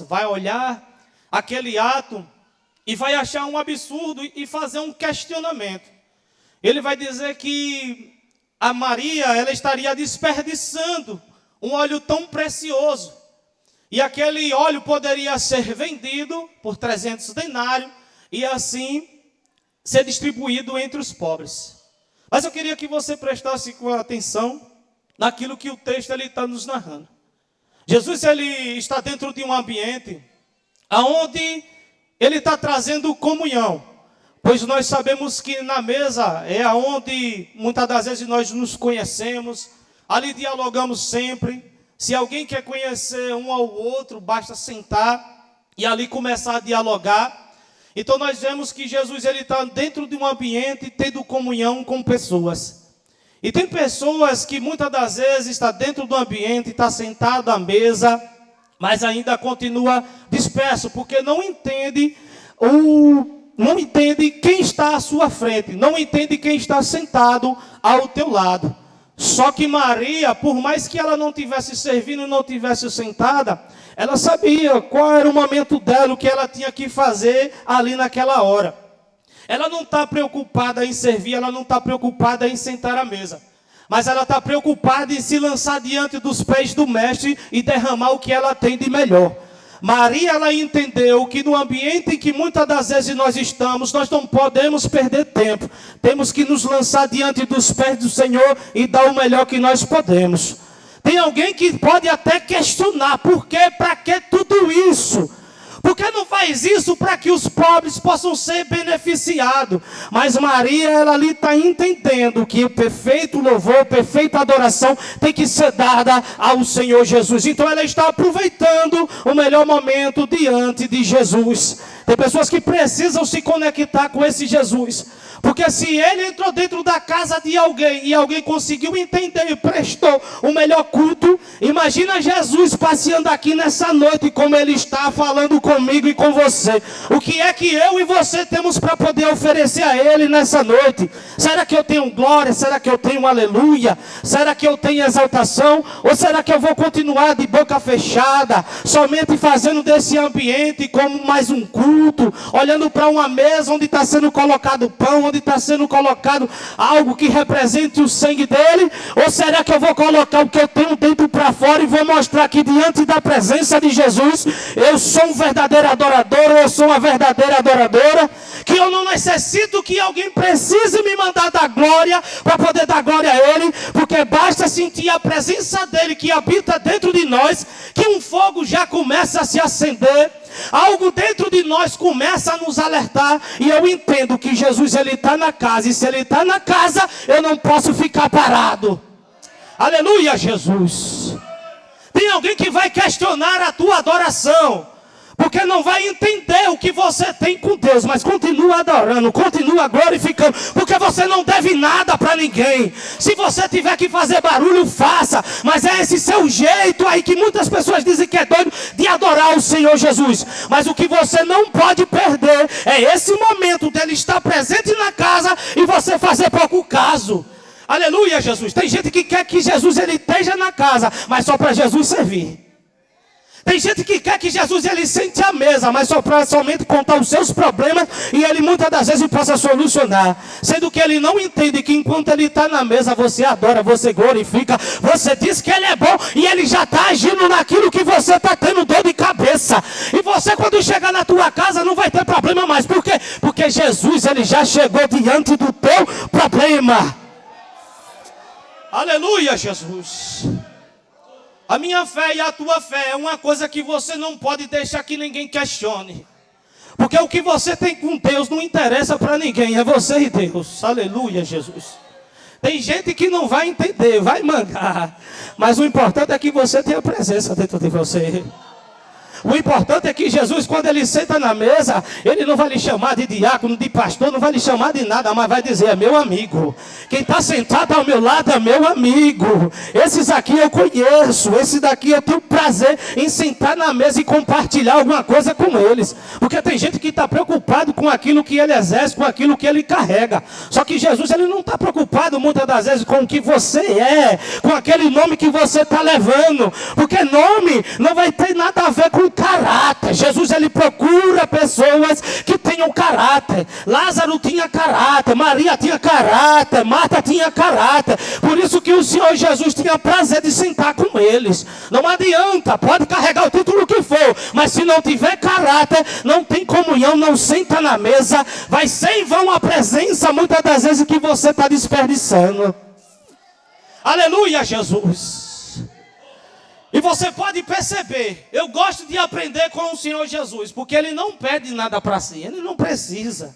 vai olhar aquele ato e vai achar um absurdo e fazer um questionamento. Ele vai dizer que a Maria, ela estaria desperdiçando um óleo tão precioso. E aquele óleo poderia ser vendido por 300 denários e assim ser distribuído entre os pobres. Mas eu queria que você prestasse com atenção naquilo que o texto está nos narrando. Jesus ele está dentro de um ambiente onde ele está trazendo comunhão. Pois nós sabemos que na mesa é onde muitas das vezes nós nos conhecemos, ali dialogamos sempre. Se alguém quer conhecer um ao outro, basta sentar e ali começar a dialogar. Então nós vemos que Jesus ele está dentro de um ambiente tendo comunhão com pessoas. E tem pessoas que muitas das vezes está dentro do ambiente, está sentado à mesa, mas ainda continua disperso, porque não entende quem está à sua frente, não entende quem está sentado ao teu lado. Só que Maria, por mais que ela não tivesse servindo, não tivesse sentada, ela sabia qual era o momento dela, o que ela tinha que fazer ali naquela hora. Ela não está preocupada em servir, ela não está preocupada em sentar à mesa. Mas ela está preocupada em se lançar diante dos pés do mestre e derramar o que ela tem de melhor. Maria, ela entendeu que no ambiente em que muitas das vezes nós estamos, nós não podemos perder tempo. Temos que nos lançar diante dos pés do Senhor e dar o melhor que nós podemos. Tem alguém que pode até questionar, por quê, para que tudo isso? Por que não faz isso para que os pobres possam ser beneficiados? Mas Maria, ela ali está entendendo que o perfeito louvor, a perfeita adoração tem que ser dada ao Senhor Jesus. Então ela está aproveitando o melhor momento diante de Jesus. Tem pessoas que precisam se conectar com esse Jesus. Porque se ele entrou dentro da casa de alguém e alguém conseguiu entender e prestou o melhor culto, imagina Jesus passeando aqui nessa noite como ele está falando comigo e com você. O que é que eu e você temos para poder oferecer a ele nessa noite? Será que eu tenho glória? Será que eu tenho aleluia? Será que eu tenho exaltação? Ou será que eu vou continuar de boca fechada, somente fazendo desse ambiente como mais um culto, olhando para uma mesa onde está sendo colocado pão, onde está sendo colocado algo que represente o sangue dele? Ou será que eu vou colocar o que eu tenho dentro para fora e vou mostrar que diante da presença de Jesus eu sou um verdadeiro adorador, eu sou uma verdadeira adoradora, que eu não necessito que alguém precise me mandar dar glória para poder dar glória a ele, porque basta sentir a presença dele que habita dentro de nós, que um fogo já começa a se acender. Algo dentro de nós começa a nos alertar. E eu entendo que Jesus ele está na casa. E se ele está na casa, eu não posso ficar parado. Aleluia, Jesus. Tem alguém que vai questionar a tua adoração, porque não vai entender o que você tem com Deus. Mas continua adorando, continua glorificando, porque você não deve nada para ninguém. Se você tiver que fazer barulho, faça. Mas é esse seu jeito aí que muitas pessoas dizem que é doido, de adorar o Senhor Jesus. Mas o que você não pode perder é esse momento dele estar presente na casa e você fazer pouco caso. Aleluia, Jesus. Tem gente que quer que Jesus ele esteja na casa, mas só para Jesus servir. Tem gente que quer que Jesus ele sente à mesa, mas só para somente contar os seus problemas e ele muitas das vezes possa solucionar. Sendo que ele não entende que enquanto ele está na mesa, você adora, você glorifica, você diz que ele é bom e ele já está agindo naquilo que você está tendo dor de cabeça. E você quando chegar na tua casa não vai ter problema mais. Por quê? Porque Jesus ele já chegou diante do teu problema. Aleluia, Jesus. A minha fé e a tua fé é uma coisa que você não pode deixar que ninguém questione. Porque o que você tem com Deus não interessa para ninguém, é você e Deus. Aleluia, Jesus. Tem gente que não vai entender, vai mangar. Mas o importante é que você tenha presença dentro de você. O importante é que Jesus, quando ele senta na mesa, ele não vai lhe chamar de diácono, de pastor, não vai lhe chamar de nada, mas vai dizer, é meu amigo. Quem está sentado ao meu lado é meu amigo. Esses aqui eu conheço, esse daqui eu tenho prazer em sentar na mesa e compartilhar alguma coisa com eles. Porque tem gente que está preocupado com aquilo que ele exerce, com aquilo que ele carrega. Só que Jesus, ele não está preocupado muitas das vezes com o que você é, com aquele nome que você está levando. Porque nome não vai ter nada a ver com caráter. Jesus, ele procura pessoas que tenham caráter. Lázaro tinha caráter, Maria tinha caráter, Marta tinha caráter. Por isso que o Senhor Jesus tinha prazer de sentar com eles. Não adianta, pode carregar o título que for, mas se não tiver caráter, não tem comunhão, não senta na mesa, vai ser em vão a presença, muitas das vezes, que você está desperdiçando. Aleluia, Jesus. E você pode perceber, eu gosto de aprender com o Senhor Jesus, porque Ele não pede nada para si, Ele não precisa.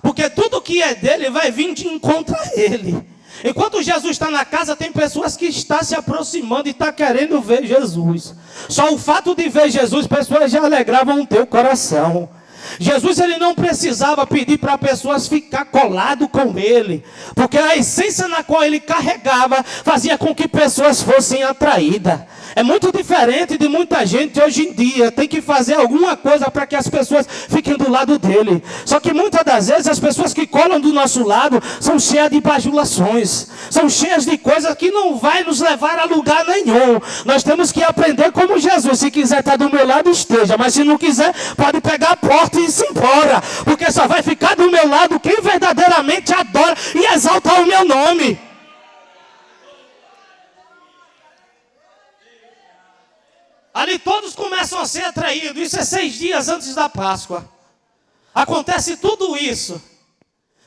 Porque tudo que é dele vai vir de encontro a Ele. Enquanto Jesus está na casa, tem pessoas que estão se aproximando e estão querendo ver Jesus. Só o fato de ver Jesus, pessoas já alegravam o teu coração. Jesus, ele não precisava pedir para pessoas ficar colado com ele, porque a essência na qual ele carregava fazia com que pessoas fossem atraídas. É muito diferente de muita gente hoje em dia, tem que fazer alguma coisa para que as pessoas fiquem do lado dele. Só que muitas das vezes as pessoas que colam do nosso lado são cheias de bajulações, são cheias de coisas que não vai nos levar a lugar nenhum. Nós temos que aprender como Jesus. Se quiser estar do meu lado, esteja, mas se não quiser, pode pegar a porta e ir embora, porque só vai ficar do meu lado quem verdadeiramente adora e exalta o meu nome. Ali todos começam a ser atraídos. Isso é 6 dias antes da Páscoa. Acontece tudo isso.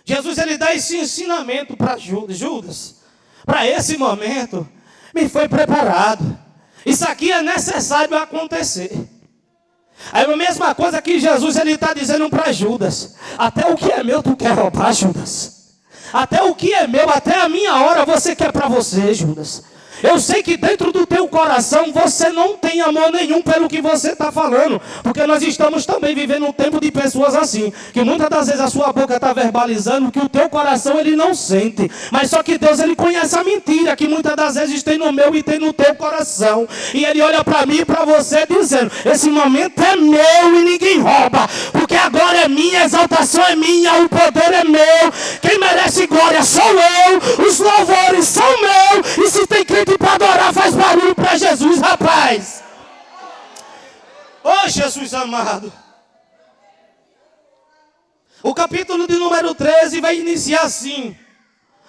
Jesus, ele dá esse ensinamento para Judas. Para esse momento, me foi preparado. Isso aqui é necessário acontecer. Aí a mesma coisa que Jesus, ele está dizendo para Judas. Até o que é meu tu quer roubar, Judas. Até o que é meu, até a minha hora você quer para você, Judas. Eu sei que dentro do teu coração você não tem amor nenhum pelo que você está falando, porque nós estamos também vivendo um tempo de pessoas assim, que muitas das vezes a sua boca está verbalizando que o teu coração ele não sente, mas só que Deus, ele conhece a mentira que muitas das vezes tem no meu e tem no teu coração, e ele olha para mim e para você dizendo, esse momento é meu e ninguém rouba, porque agora é minha, a exaltação é minha, o poder é meu, quem merece glória sou eu, os louvores são meus, e se tem crente para adorar, faz barulho para Jesus, rapaz. Oh, Jesus amado. O capítulo de número 13 vai iniciar assim.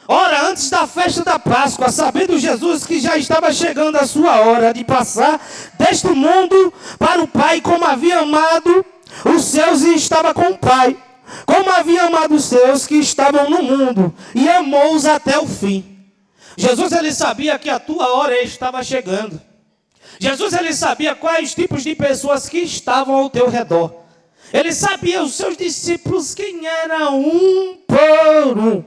Ora, antes da festa da Páscoa, sabendo Jesus que já estava chegando a sua hora de passar deste mundo para o Pai, como havia amado os seus e estava com o Pai, como havia amado os seus que estavam no mundo, e amou-os até o fim. Jesus, ele sabia que a tua hora estava chegando. Jesus, ele sabia quais tipos de pessoas que estavam ao teu redor. Ele sabia os seus discípulos, quem era um por um.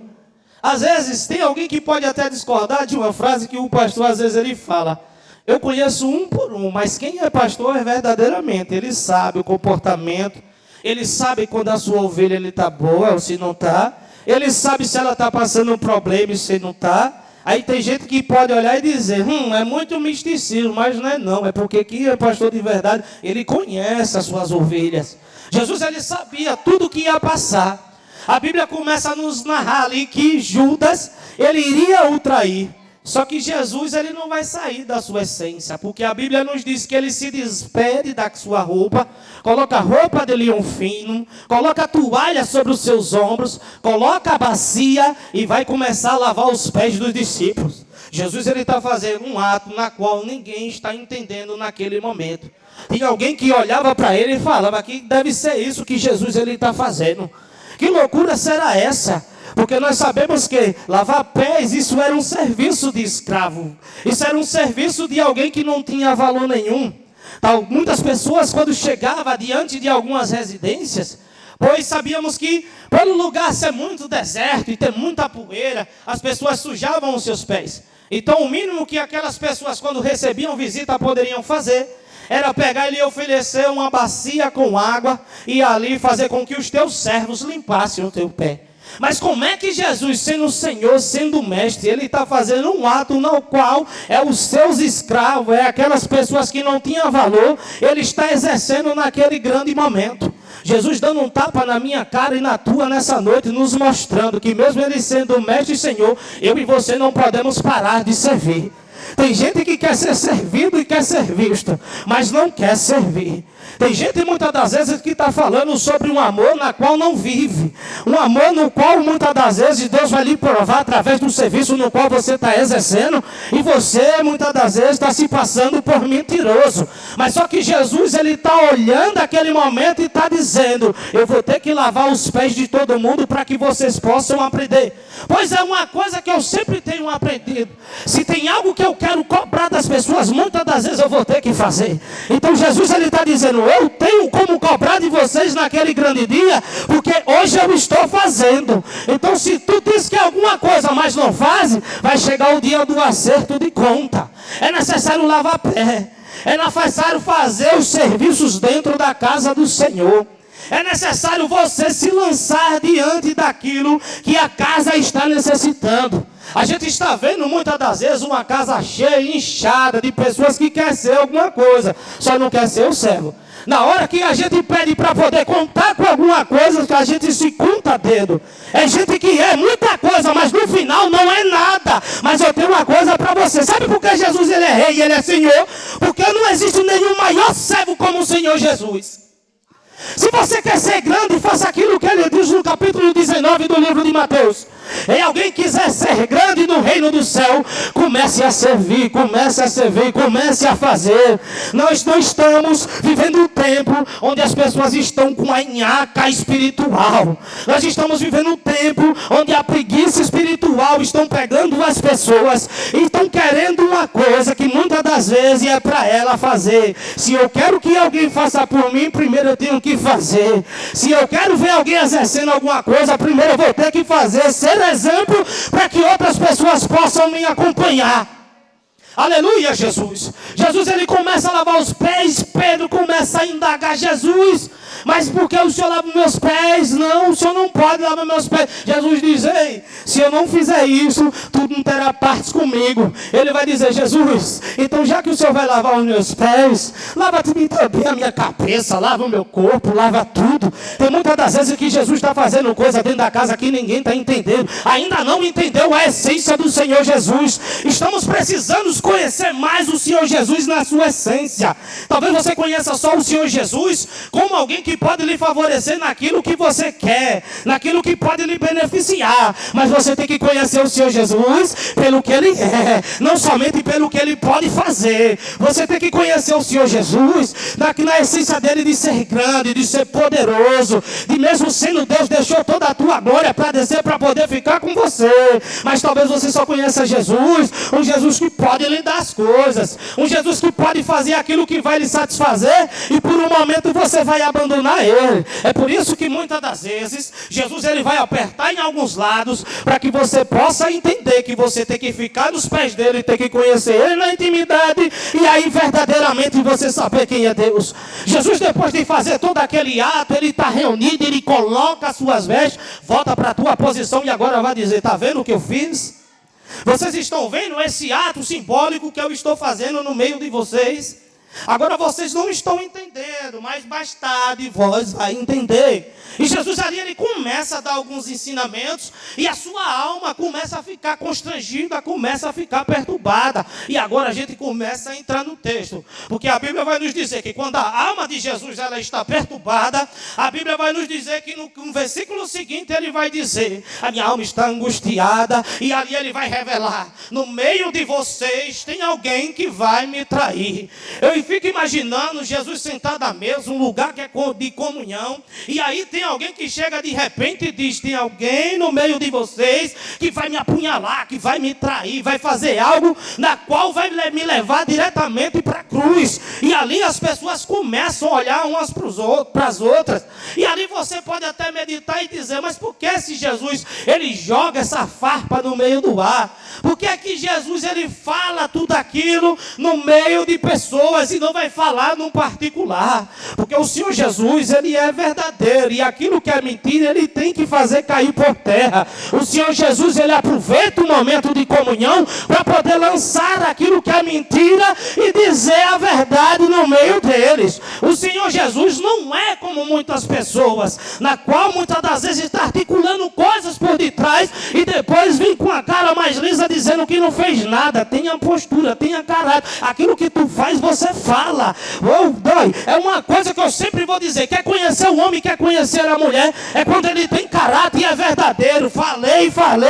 Às vezes, tem alguém que pode até discordar de uma frase que o pastor, às vezes, ele fala. Eu conheço um por um, mas quem é pastor é verdadeiramente. Ele sabe o comportamento. Ele sabe quando a sua ovelha está boa ou se não está. Ele sabe se ela está passando um problema e se não está. Aí tem gente que pode olhar e dizer, é muito misticismo, mas não é não. É porque quem é pastor de verdade, ele conhece as suas ovelhas. Jesus, ele sabia tudo o que ia passar. A Bíblia começa a nos narrar ali que Judas, ele iria o trair. Só que Jesus, ele não vai sair da sua essência, porque a Bíblia nos diz que ele se despede da sua roupa, coloca a roupa de linho fino, coloca a toalha sobre os seus ombros, coloca a bacia e vai começar a lavar os pés dos discípulos. Jesus, ele está fazendo um ato na qual ninguém está entendendo naquele momento. Tinha alguém que olhava para ele e falava que deve ser isso que Jesus ele está fazendo. Que loucura será essa? Porque nós sabemos que lavar pés, isso era um serviço de escravo. Isso era um serviço de alguém que não tinha valor nenhum. Então, muitas pessoas, quando chegavam diante de algumas residências, pois sabíamos que, pelo lugar ser muito deserto e ter muita poeira, as pessoas sujavam os seus pés. Então, o mínimo que aquelas pessoas, quando recebiam visita, poderiam fazer, era pegar e lhe oferecer uma bacia com água e ali fazer com que os teus servos limpassem o teu pé. Mas como é que Jesus, sendo o Senhor, sendo o Mestre, ele está fazendo um ato no qual é os seus escravos, é aquelas pessoas que não tinham valor, ele está exercendo naquele grande momento. Jesus dando um tapa na minha cara e na tua nessa noite, nos mostrando que mesmo ele sendo o Mestre e Senhor, eu e você não podemos parar de servir. Tem gente que quer ser servido e quer ser visto, mas não quer servir. Tem gente muitas das vezes que está falando sobre um amor na qual não vive. Um amor no qual muitas das vezes Deus vai lhe provar através do serviço no qual você está exercendo. E você muitas das vezes está se passando por mentiroso. Mas só que Jesus ele está olhando aquele momento e está dizendo: eu vou ter que lavar os pés de todo mundo para que vocês possam aprender. Pois é uma coisa que eu sempre tenho aprendido. Se tem algo que eu quero cobrar das pessoas, muitas das vezes eu vou ter que fazer. Então Jesus ele está dizendo: eu tenho como cobrar de vocês naquele grande dia, porque hoje eu estou fazendo. Então se tu diz que é alguma coisa, mas não faz, vai chegar o dia do acerto de conta. É necessário lavar pé. É necessário fazer os serviços dentro da casa do Senhor. É necessário você se lançar diante daquilo que a casa está necessitando. A gente está vendo muitas das vezes uma casa cheia, inchada de pessoas que querem ser alguma coisa, só não quer ser o servo. Na hora que a gente pede para poder contar com alguma coisa, que a gente se conta dedo. É gente que é muita coisa, mas no final não é nada. Mas eu tenho uma coisa para você. Sabe por que Jesus ele é rei e ele é Senhor? Porque não existe nenhum maior servo como o Senhor Jesus. Se você quer ser grande, faça aquilo que ele diz no capítulo 19 do livro de Mateus. E alguém quiser ser grande no reino do céu, comece a servir, comece a fazer. Nós não estamos vivendo um tempo onde as pessoas estão com a nhaca espiritual. Nós estamos vivendo um tempo onde a preguiça espiritual estão pegando as pessoas e estão querendo uma coisa que muitas das vezes é para ela fazer. Se eu quero que alguém faça por mim, primeiro eu tenho que fazer. Se eu quero ver alguém exercendo alguma coisa, primeiro eu vou ter que fazer, ser exemplo para que outras pessoas possam me acompanhar. Aleluia, Jesus. Jesus ele começa a lavar os pés. Pedro começa a indagar: Jesus, mas por que o Senhor lava meus pés? Não, o Senhor não pode lavar meus pés. Jesus diz: ei, se eu não fizer isso, tu não terá partes comigo. Ele vai dizer: Jesus, então já que o Senhor vai lavar os meus pés, lava também a minha cabeça, lava o meu corpo, lava tudo. Tem muitas das vezes que Jesus está fazendo coisa dentro da casa que ninguém está entendendo. Ainda não entendeu a essência do Senhor Jesus. Estamos precisando conhecer mais o Senhor Jesus na sua essência. Talvez você conheça só o Senhor Jesus como alguém que pode lhe favorecer naquilo que você quer, naquilo que pode lhe beneficiar. Mas você tem que conhecer o Senhor Jesus pelo que Ele é, não somente pelo que Ele pode fazer. Você tem que conhecer o Senhor Jesus na essência dele de ser grande, de ser poderoso, de mesmo sendo Deus, deixou toda a tua glória para descer, para poder ficar com você. Mas talvez você só conheça Jesus, um Jesus que pode lhe dar as coisas, um Jesus que pode fazer aquilo que vai lhe satisfazer, e por um momento você vai abandonar Ele. É por isso que muitas das vezes Jesus ele vai apertar em alguns lados, para que você possa entender que você tem que ficar nos pés dele, tem que conhecer Ele na intimidade, e aí verdadeiramente você saber quem é Deus. Jesus, depois de fazer todo aquele ato, ele está reunido, ele coloca as suas vestes, volta para a tua posição e agora vai dizer: está vendo o que eu fiz? Vocês estão vendo esse ato simbólico que eu estou fazendo no meio de vocês? Agora vocês não estão entendendo, mas mais tarde vós vai entender. E Jesus ali ele começa a dar alguns ensinamentos e a sua alma começa a ficar constrangida, começa a ficar perturbada. E agora a gente começa a entrar no texto, porque a Bíblia vai nos dizer que quando a alma de Jesus ela está perturbada, a Bíblia vai nos dizer que no versículo seguinte ele vai dizer: a minha alma está angustiada, e ali ele vai revelar: no meio de vocês tem alguém que vai me trair. Eu fico imaginando Jesus sentado à mesa, um lugar que é de comunhão, e aí tem alguém que chega de repente e diz: tem alguém no meio de vocês que vai me apunhalar, que vai me trair, vai fazer algo na qual vai me levar diretamente para a cruz. E ali as pessoas começam a olhar umas para as outras, e ali você pode até meditar e dizer: mas por que esse Jesus ele joga essa farpa no meio do ar? Por que é que Jesus ele fala tudo aquilo no meio de pessoas e não vai falar num particular? Porque o Senhor Jesus ele é verdadeiro, e aquilo que é mentira ele tem que fazer cair por terra. O Senhor Jesus ele aproveita o momento de comunhão para poder lançar aquilo que é mentira e dizer a verdade no meio deles. O Senhor Jesus não é como muitas pessoas, na qual muitas das vezes está articulando coisas por detrás e depois vem com a cara mais lisa dizendo que não fez nada. Tenha postura, tenha caráter. Aquilo que tu faz, você fala. Oh, dói. É uma coisa que eu sempre vou dizer. Quer conhecer o homem, quer conhecer a mulher, é quando ele tem caráter e é verdadeiro. Falei,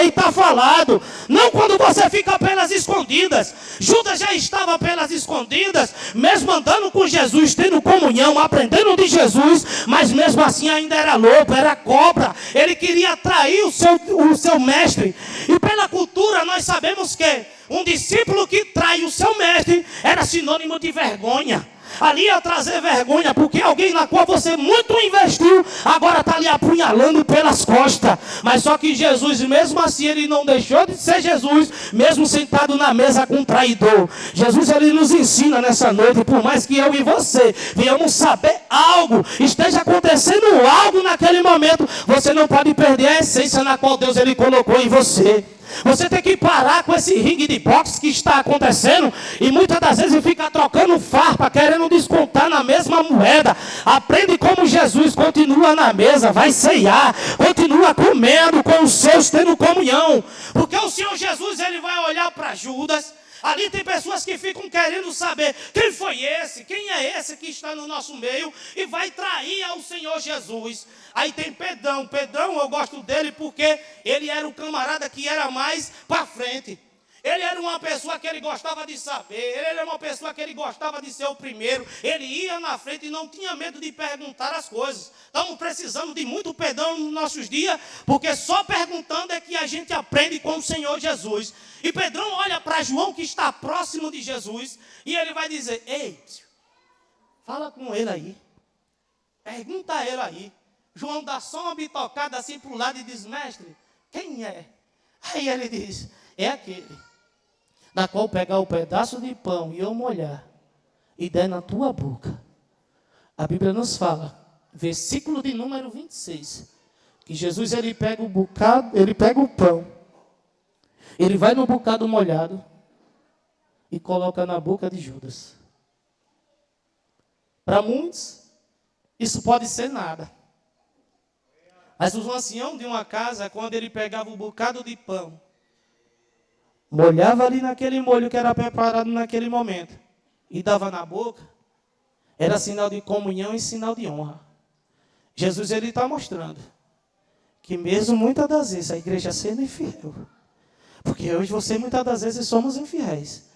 está falado. Não quando você fica pelas escondidas. Judas já estava pelas escondidas, mesmo andando com Jesus, tendo comunhão, aprendendo de Jesus, mas mesmo assim ainda era lobo, era cobra. Ele queria atrair o seu mestre. E pela cultura nós sabemos que um discípulo que trai o seu mestre era sinônimo de vergonha. Ali ia trazer vergonha, porque alguém na qual você muito investiu, agora está lhe apunhalando pelas costas. Mas só que Jesus, mesmo assim, ele não deixou de ser Jesus, mesmo sentado na mesa com um traidor. Jesus, ele nos ensina nessa noite, por mais que eu e você venhamos saber algo, esteja acontecendo algo naquele momento, você não pode perder a essência na qual Deus ele colocou em você. Você tem que parar com esse ringue de boxe que está acontecendo e muitas das vezes fica trocando farpa, querendo descontar na mesma moeda. Aprende como Jesus continua na mesa, vai ceiar, continua comendo com os seus, tendo comunhão. Porque o Senhor Jesus, ele vai olhar para Judas. Ali tem pessoas que ficam querendo saber quem foi esse, quem é esse que está no nosso meio e vai trair ao Senhor Jesus. Aí tem Pedrão. Pedrão, eu gosto dele porque ele era o camarada que era mais para frente. Ele era uma pessoa que ele gostava de saber, ele era uma pessoa que ele gostava de ser o primeiro, ele ia na frente e não tinha medo de perguntar as coisas. Estamos precisando de muito perdão nos nossos dias, porque só perguntando é que a gente aprende com o Senhor Jesus. E Pedrão olha para João que está próximo de Jesus e ele vai dizer, ei, fala com ele aí, pergunta a ele aí. João dá só uma bitocada assim para o lado e diz, mestre, quem é? Aí ele diz, é aquele da qual pegar o pedaço de pão e eu molhar e der na tua boca. A Bíblia nos fala, versículo de número 26, que Jesus ele pega o bocado, ele pega o pão, ele vai no bocado molhado e coloca na boca de Judas. Para muitos, isso pode ser nada. Mas o ancião de uma casa, quando ele pegava o bocado de pão, molhava ali naquele molho que era preparado naquele momento e dava na boca, era sinal de comunhão e sinal de honra. Jesus ele está mostrando que mesmo muitas das vezes a igreja sendo infiel, porque hoje você muitas das vezes somos infiéis,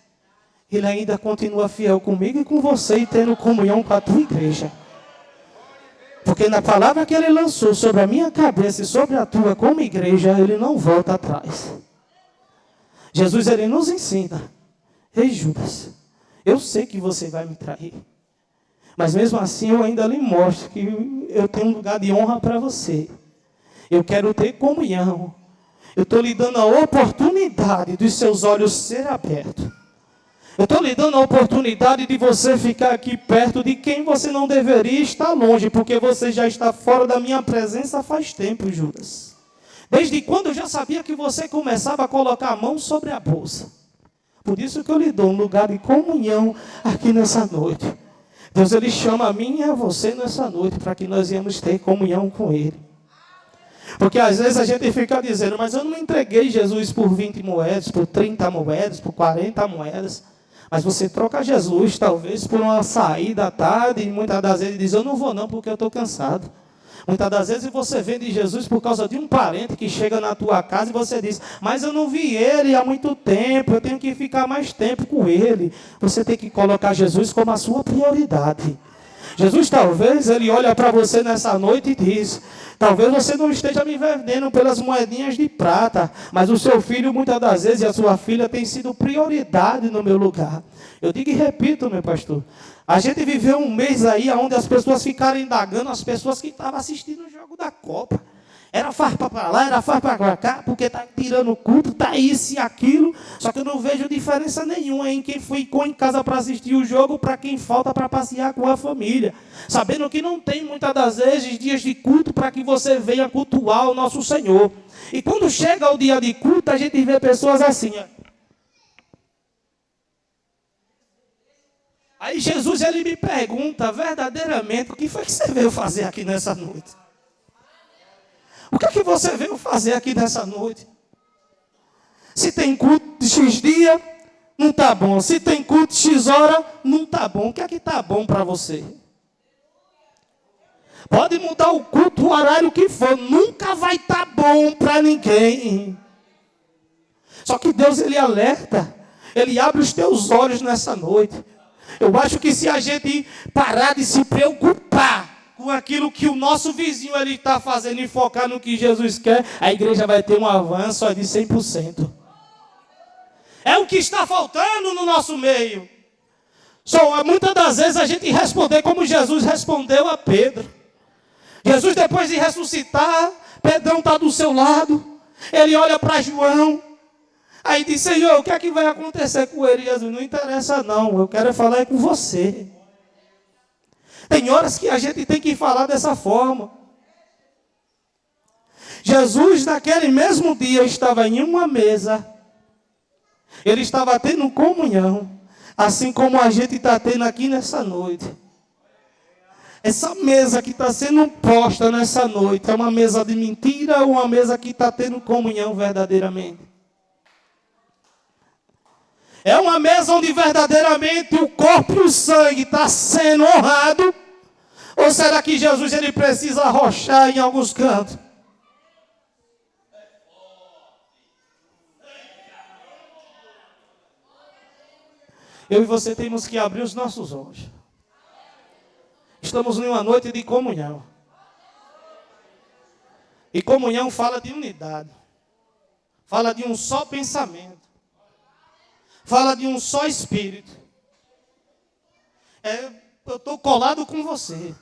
ele ainda continua fiel comigo e com você e tendo comunhão com a tua igreja. Porque na palavra que ele lançou sobre a minha cabeça e sobre a tua como igreja, ele não volta atrás. Jesus, ele nos ensina. Ei, Judas, eu sei que você vai me trair. Mas mesmo assim, eu ainda lhe mostro que eu tenho um lugar de honra para você. Eu quero ter comunhão. Eu estou lhe dando a oportunidade dos seus olhos serem abertos. Eu estou lhe dando a oportunidade de você ficar aqui perto de quem você não deveria estar longe, porque você já está fora da minha presença faz tempo, Judas. Desde quando eu já sabia que você começava a colocar a mão sobre a bolsa. Por isso que eu lhe dou um lugar de comunhão aqui nessa noite. Deus, ele chama a mim e a você nessa noite para que nós viemos ter comunhão com ele. Porque às vezes a gente fica dizendo, mas eu não entreguei Jesus por 20 moedas, por 30 moedas, por 40 moedas. Mas você troca Jesus, talvez, por uma saída à tarde, e muitas das vezes diz, eu não vou não, porque eu estou cansado. Muitas das vezes você vende Jesus por causa de um parente que chega na tua casa e você diz, mas eu não vi ele há muito tempo, eu tenho que ficar mais tempo com ele. Você tem que colocar Jesus como a sua prioridade. Jesus talvez, ele olha para você nessa noite e diz, talvez você não esteja me vendendo pelas moedinhas de prata, mas o seu filho muitas das vezes e a sua filha tem sido prioridade no meu lugar. Eu digo e repito, meu pastor, a gente viveu um mês aí onde as pessoas ficaram indagando, as pessoas que estavam assistindo o jogo da Copa. Era farpa para lá, era farpa para cá, porque está tirando o culto, está isso e aquilo. Só que eu não vejo diferença nenhuma em quem ficou em casa para assistir o jogo, para quem falta para passear com a família. Sabendo que não tem muitas das vezes dias de culto para que você venha cultuar o nosso Senhor. E quando chega o dia de culto, a gente vê pessoas assim, ó. Aí Jesus, ele me pergunta verdadeiramente, o que foi que você veio fazer aqui nessa noite? O que é que você veio fazer aqui nessa noite? Se tem culto de X dia, não está bom. Se tem culto de X hora, não está bom. O que é que está bom para você? Pode mudar o culto, o horário que for, nunca vai estar bom para ninguém. Só que Deus, Ele alerta, Ele abre os teus olhos nessa noite. Eu acho que se a gente parar de se preocupar com aquilo que o nosso vizinho ele está fazendo e focar no que Jesus quer, a igreja vai ter um avanço de 100%. É o que está faltando no nosso meio. Só muitas das vezes a gente responder como Jesus respondeu a Pedro. Jesus, depois de ressuscitar, Pedrão está do seu lado. Ele olha para João. Aí diz: Senhor, o que é que vai acontecer com ele? Jesus: não interessa não, eu quero falar com você. Tem horas que a gente tem que falar dessa forma. Jesus, naquele mesmo dia, estava em uma mesa. Ele estava tendo comunhão, assim como a gente está tendo aqui nessa noite. Essa mesa que está sendo posta nessa noite é uma mesa de mentira ou uma mesa que está tendo comunhão verdadeiramente? É uma mesa onde verdadeiramente o corpo e o sangue está sendo honrado? Ou será que Jesus ele precisa arrochar em alguns cantos? Eu e você temos que abrir os nossos olhos. Estamos numa noite de comunhão. E comunhão fala de unidade. Fala de um só pensamento. Fala de um só espírito. Eu estou colado com você.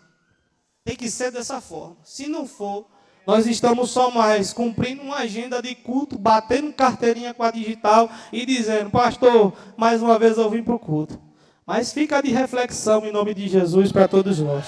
Tem que ser dessa forma. Se não for, nós estamos só mais cumprindo uma agenda de culto, batendo carteirinha com a digital e dizendo: pastor, mais uma vez eu vim para o culto. Mas fica de reflexão em nome de Jesus para todos nós.